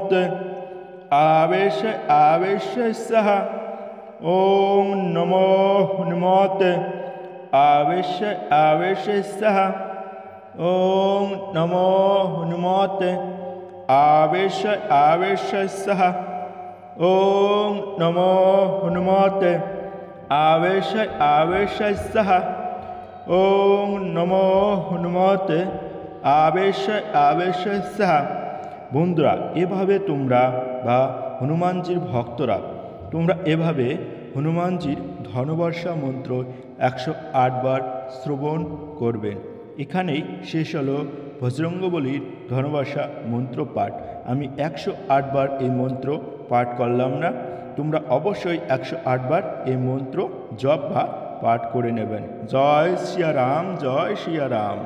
हनुमते आवेश आवेश सह ओम नमो हनुमते आवेश आवेश सह ओम नमो हनुमते आवेश आवेश सह ओम नमो हनुमते आवेश आवेश सह ओम नमो हनुमते आवेश आवेश सह। বন্ধুরা এভাবে তোমরা বা হনুমানজির ভক্তরা তোমরা এভাবে হনুমানজির ধনবর্ষা মন্ত্র 108 বার শ্রবণ করবেন। এখানেই শেষ হলো বজরঙ্গবলীর ধনবর্ষা মন্ত্র পাঠ। আমি 108 বার এই মন্ত্র পাঠ করলাম না, তোমরা অবশ্যই 108 বার এই মন্ত্র জপ বা পাঠ করে নেবেন। জয় শ্রীরাম, জয় শ্রীরাম।